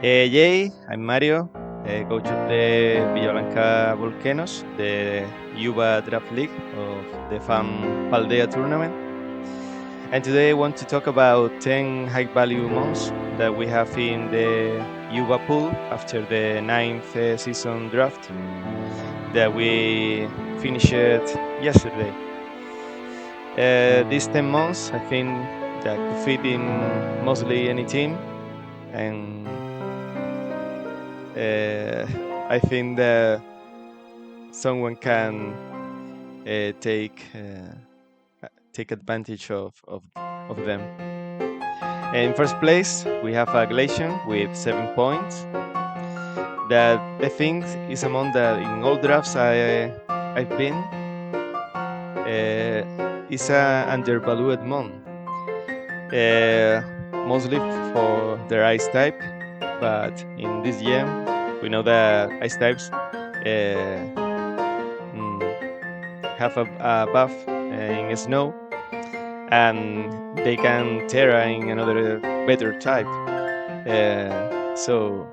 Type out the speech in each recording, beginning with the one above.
Yay, I'm Mario, coach of the Villablanca Volcanoes, the UVA Draft League of the FAM Paldea tournament. And today I want to talk about 10 high value months that we have in the UVA pool after the ninth season draft that we finished yesterday. These 10 months, I think that could fit in mostly any team, and I think that someone can take advantage of them. In first place, we have a Glacian with 7 points. That I think is among that in all drafts I've been is a undervalued mon. Mostly for their ice type, but in this game we know that ice types have a buff in snow, and they can Terra in another better type. So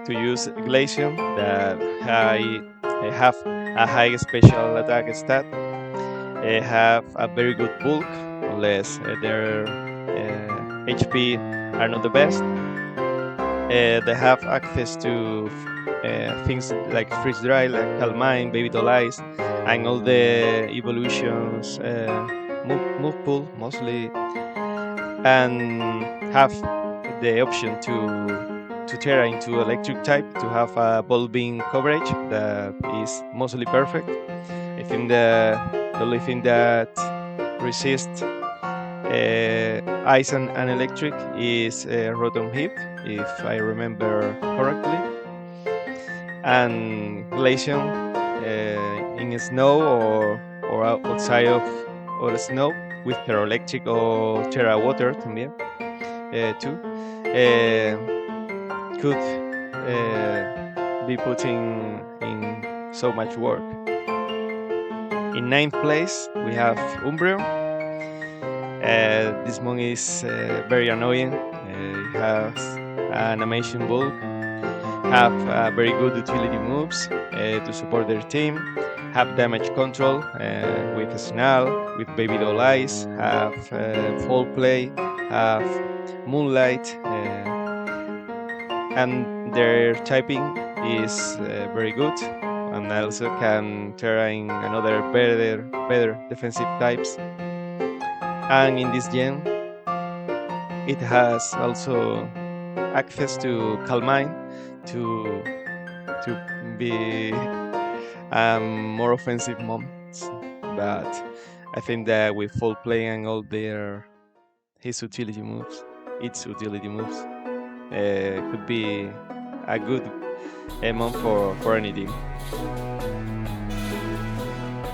to use Glacium that have a high special attack stat, have a very good bulk, unless their HP are not the best. They have access to things like freeze dry, like Calmine, Baby Doll Eyes, and all the evolutions, move pool mostly, and have the option to Terra into electric type to have a ball beam coverage that is mostly perfect. I think the only thing that resists ice and electric is Rotom Hip, if I remember correctly. And Glacian in snow or outside of or snow with Terra Electric or Terra Water también, too, could be putting in so much work. In ninth place, we have Umbreon. This mon is very annoying. It has an amazing bulk, have very good utility moves to support their team, have damage control with Snarl, with Baby Doll Eyes, have Fall Play, have Moonlight, and their typing is very good, and also can Terra in another better defensive types. And in this gen, it has also access to Calmine to be more offensive moments. But I think that with Full Play and all its utility moves, could be a good month for any team.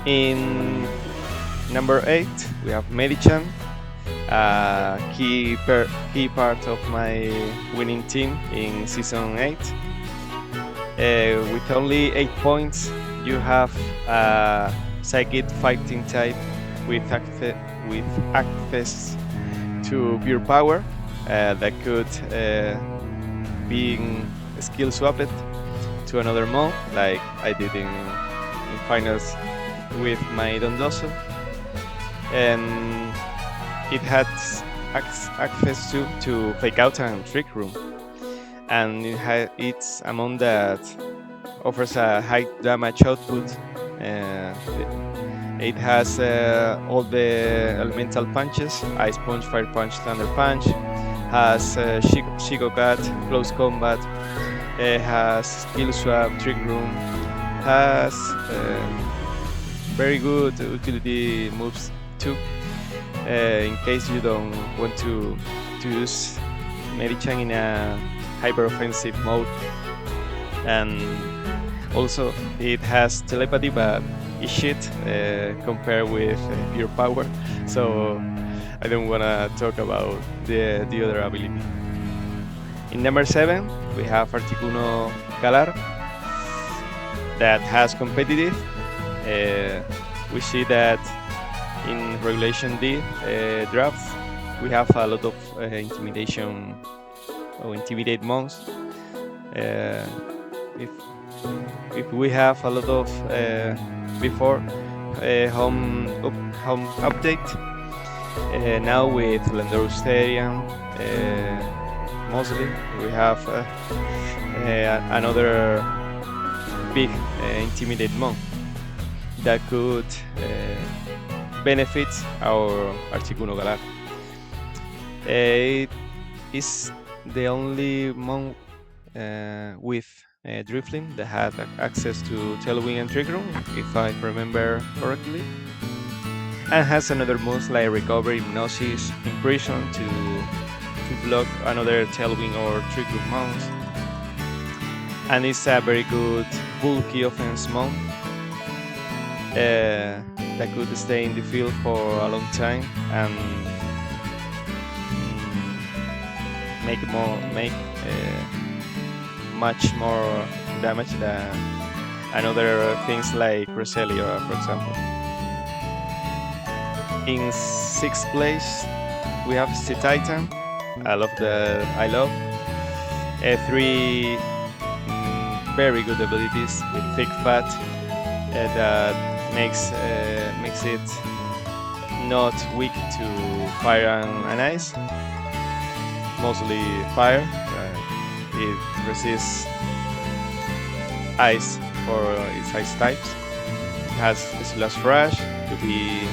In number 8, we have Medichan, key part of my winning team in season 8. With only 8 points, you have a psychic fighting type with access to pure power that could be skill swapped to another mon, like I did in finals with my Dondoso. And it has access to Fake Out and Trick Room, and it's a mon that offers a high damage output. It has all the elemental punches: Ice Punch, Fire Punch, Thunder Punch. Has Shigokat, Close Combat. Has Skill Swap, Trick Room. Has very good utility moves too. In case you don't want to use Medichan in a hyper offensive mode. And also it has telepathy, but it's shit compared with pure power, so I don't want to talk about the other ability. In number 7, we have Articuno Galar that has competitive. We see that in Regulation D drafts, we have a lot of intimidate mons Uh, if if we have a lot of before home update, now with Lendor Stadium, mostly we have another big intimidate monk that could benefit our Articuno Galar. It is the only monk with Drifling that had access to Tailwind and Trick Room, if I remember correctly, and has another moves like Recovery, Hypnosis, Impression to block another Tailwind or Trick Room mounts. And it's a very good bulky offense mount that could stay in the field for a long time and make much more damage than another things like Cresselia, for example. In sixth place, we have Sea Titan. I love three very good abilities with thick fat that makes it not weak to fire and ice. Mostly fire. It resists ice for its ice types. It has Slash Rush to be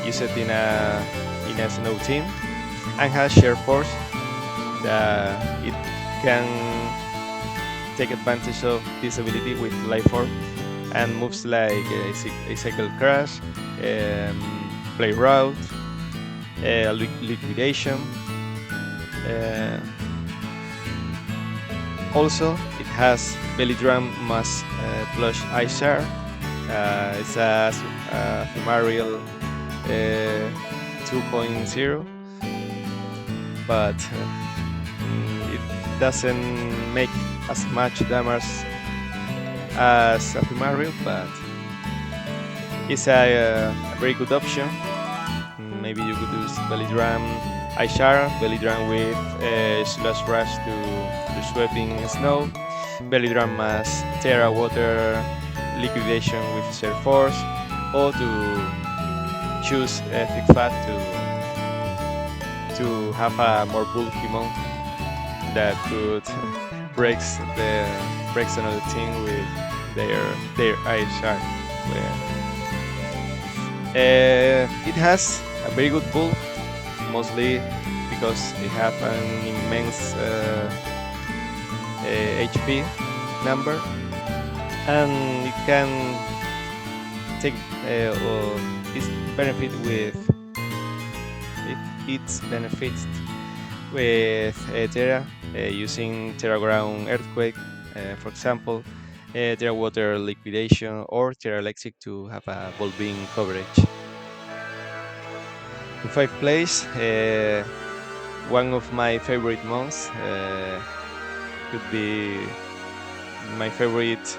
used in a snow team, and has Sheer Force that it can take advantage of this ability with Life Orb and moves like a Cycle Crash, Play Route, Liquidation. Also, it has Belly Drum Mass Plush Ice Shard. It's a Ephemeral 2.0, but it doesn't make as much damage as Ephemeral, but it's a very good option. Maybe you could use Belly Drum Ice Shard, Belly Drum with Slash Rush to sweeping snow, Belly Drum as Terra Water Liquidation with Sheer Force, or to choose Thick Fat to have a more bulky monk that could breaks another team with their Ice Shard. It has a very good pull, mostly because it have an immense HP number, and it can take its benefit with Terra using Terra Ground Earthquake, for example, Terra Water Liquidation, or Terra Lexic to have a Ball Beam coverage. In 5th place, one of my favorite months could be my favorite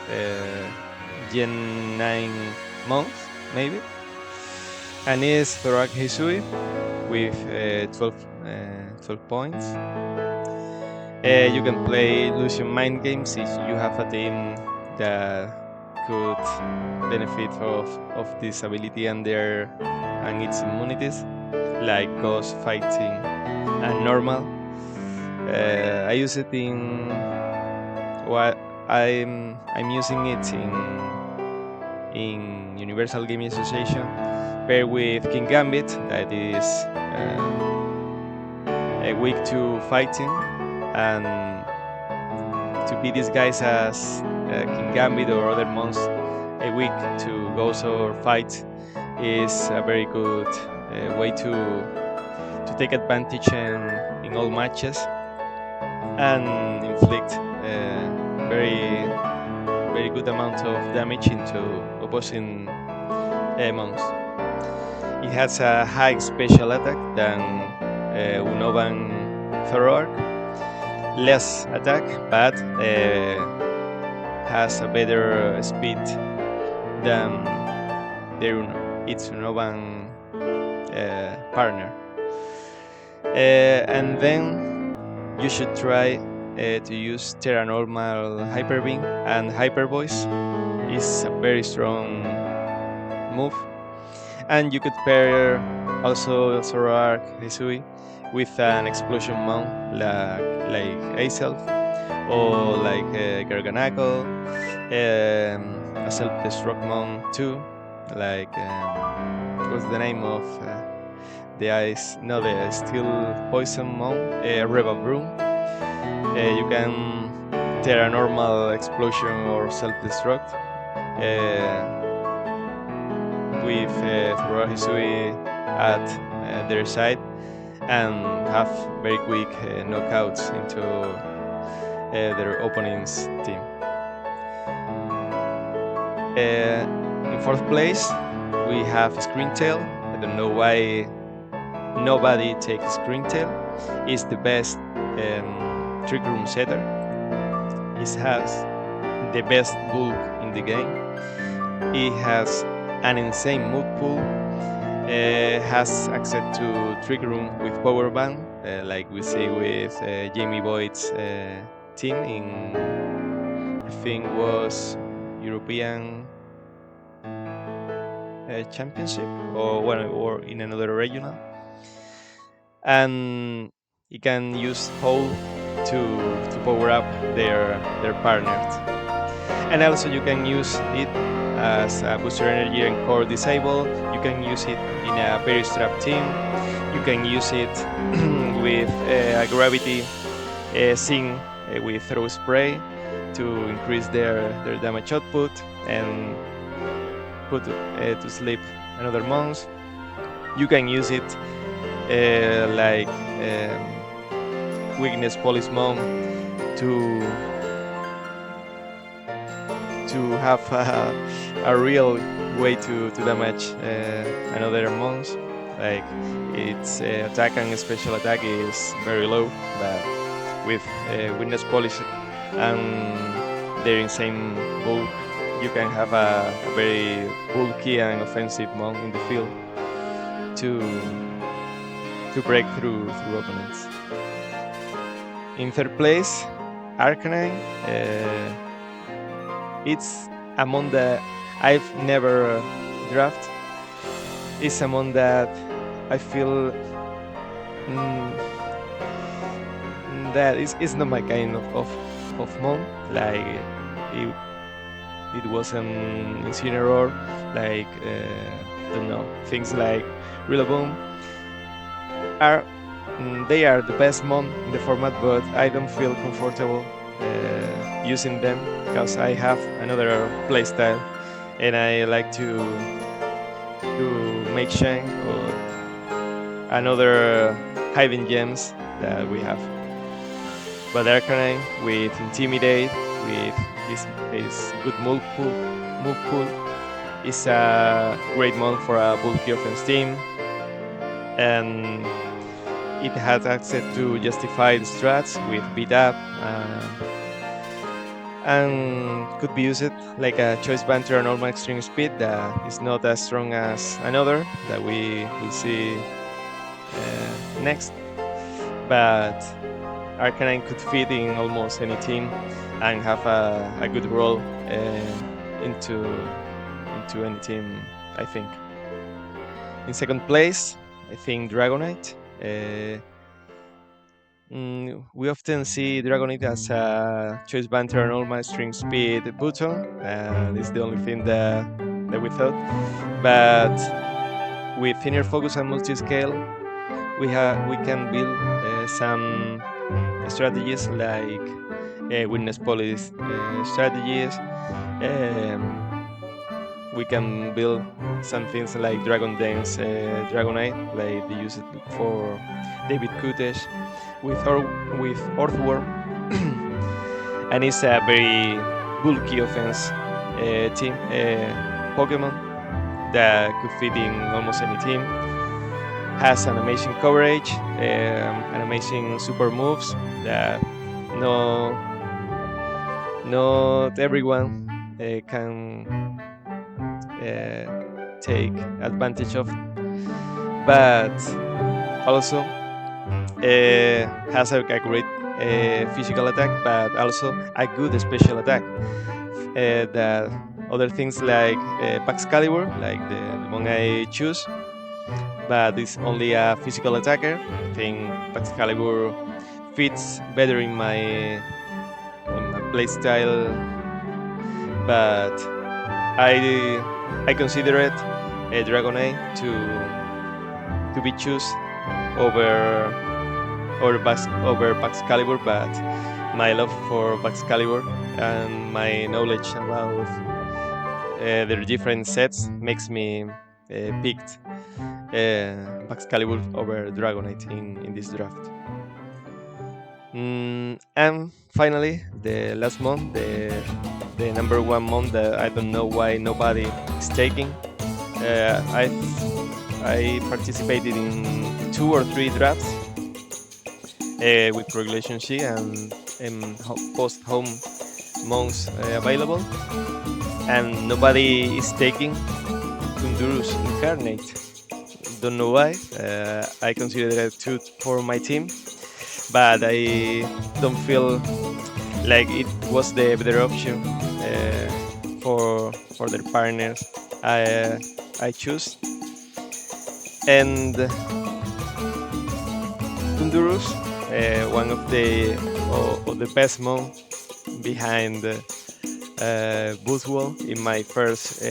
Gen 9 month, maybe, and is Thorak Hisui with 12 points. You can play Illusion Mind Games if you have a team that could benefit of this ability and its immunities, like Ghost, Fighting, and Normal. I use it in what I'm using it in Universal Gaming Association, paired with King Gambit, that is weak to fighting, and to be disguised as King Gambit or other monsters weak to ghost or fight is a very good way to take advantage in all matches and inflict very good amount of damage into opposing monsters. It has a high special attack than Unoban Thorak, less attack, but has a better speed than its Unoban partner. And then you should try to use Terra Normal Hyper Beam and Hyper Voice is a very strong move. And you could pair also Zoroark Hisui with an explosion mount like Azelf or like Garganacle, a self-destruct mount too, like what's the name of the ice? No, the steel poison mount, Reva Broom. You can tear a normal explosion or self-destruct with Zoroark Hisui at their side and have very quick knockouts into their opponent's team. In fourth place, we have Screentail. I don't know why nobody takes Screentail. It's the best Trick Room setter. It has the best bulk in the game. It has an insane move pool. Has access to Trick Room with Power Band, like we see with Jamie Boyd's team in, I think was European Championship or in another regional, and you can use Hole to power up their partners, and also you can use it as a booster energy and core disable. You can use it in a Peristrap team. You can use it with a gravity Sing with throw spray to increase their damage output and put to sleep another monster. You can use it like weakness Polismon to have a real way to damage another monster. Like its attack and special attack is very low, but with witness polish and their insane bulk, you can have a very bulky and offensive mon in the field to break through opponents. In third place, Arcanine. It's a mon that I've never drafted. It's a mon that I feel that it's not my kind of mon. Like it was an Incineroar, like don't know, things like Rillaboom are they are the best mon in the format, but I don't feel comfortable using them because I have another playstyle and I like to make shine or another hidden gems that we have. But Arcanine with Intimidate, with his good move pool is a great mon for a bulky offense team, and it has access to justified strats with beat up and could be used like a choice banter and normal extreme speed that is not as strong as another that we will see next. But Arcanine could fit in almost any team and have a good role into any team, I think. In second place, I think Dragonite. We often see Dragonite as a choice banter and normal string speed button. It's the only thing that we thought. But with inner focus and multi-scale, we can build some strategies like witness police strategies. We can build some things like Dragon Dance Dragonite, like they use it for David Kutesh with Earthworm, and it's a very bulky offense team Pokemon that could fit in almost any team. Has an amazing coverage, an amazing super moves that not everyone can take advantage of, but also has a great physical attack, but also a good special attack. That other things like Excalibur, like the one I choose, but it's only a physical attacker. I think Excalibur fits better in my playstyle, but I consider it a Dragonite to be choose over over Excalibur, but my love for Excalibur and my knowledge about their different sets makes me picked Excalibur over Dragonite in this draft. And finally, the last month, the number one month that I don't know why nobody is taking. I participated in 2 or 3 drafts with Regulation C and post home months available, and nobody is taking Kundurus Incarnate. Don't know why. I consider it too for my team, but I don't feel like it was the better option for their partners. I choose, and Kundurus, one of the best mon behind Boothwell in my first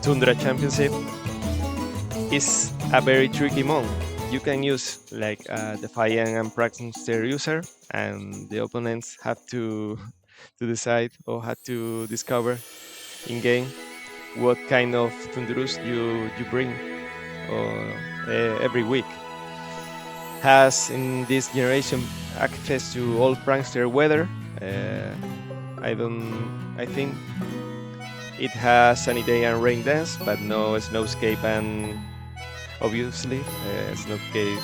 Tundra Championship, is a very tricky mon. You can use like a Defiant and Praxmonster user, and the opponents have to decide or have to discover in game what kind of Thunderous you bring every week. Has in this generation access to all prankster weather. I think it has sunny day and rain dance, but no snowscape, and obviously snowscape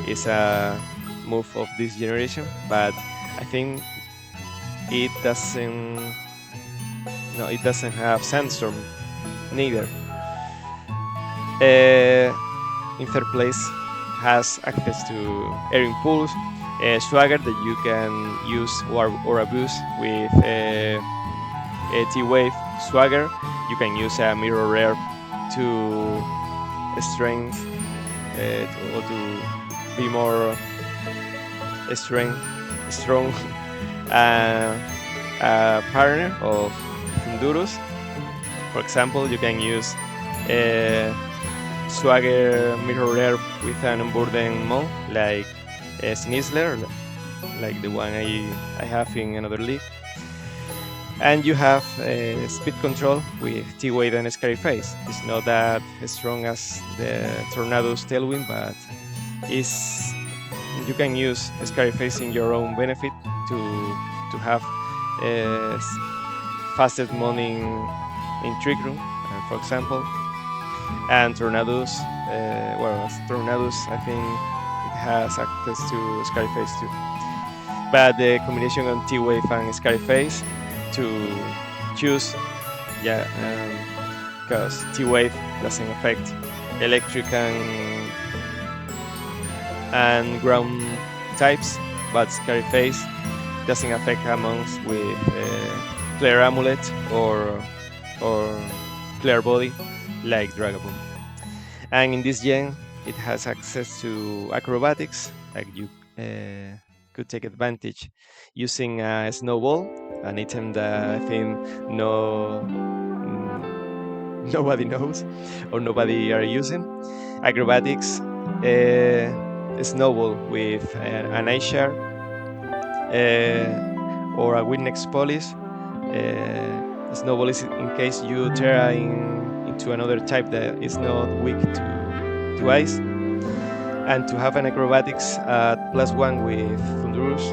is a move of this generation. But I think it doesn't. No, it doesn't have sandstorm neither. In third place, has access to air impulse, swagger that you can use or abuse with a T-Wave swagger. You can use a mirror rare to strength or to be more strong partner of Honduras. For example, you can use swagger mirror rare with an unburdened mon like Snizzler, like the one I have in another league. And you have speed control with T-Wade and Scary Face. It's not that strong as the Tornado's Tailwind, but you can use Scary Face in your own benefit to have fastest mon in Trick Room, for example. And Tornadoes, Tornadoes, I think it has access to Scary Face too. But the combination on T-Wave and Scary Face to choose, because T-Wave doesn't affect electric and ground types, but Scary Face doesn't affect amounts with Clear Amulet or Clear Body like Dragapult. And in this gen, it has access to acrobatics, like you could take advantage using a snowball, an item that I think nobody knows or nobody are using. Acrobatics, snowball with an ice shard or a witness polish. Snowball is in case you Terra into another type that is not weak to ice. And to have an acrobatics at +1 with Thunderous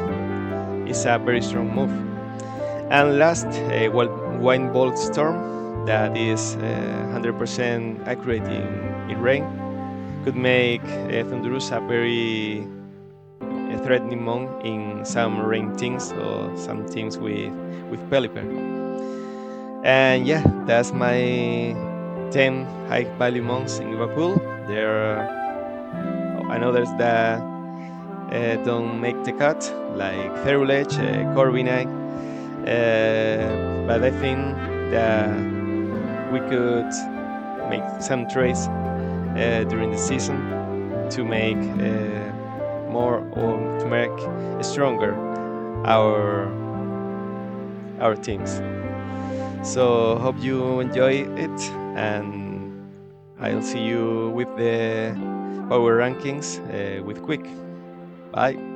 is a very strong move. And last, Wine Bolt Storm, that is 100% accurate in rain, could make Thunderous a very threatening mon in some rain teams or some teams with Pelipper. And yeah, that's my 10 high value mons in Liverpool. There are others that don't make the cut, like Ferulech, Corviknight. But I think that we could make some trades during the season to make more or to make stronger our our teams. So hope you enjoy it, and I'll see you with the power rankings with Quick. Bye.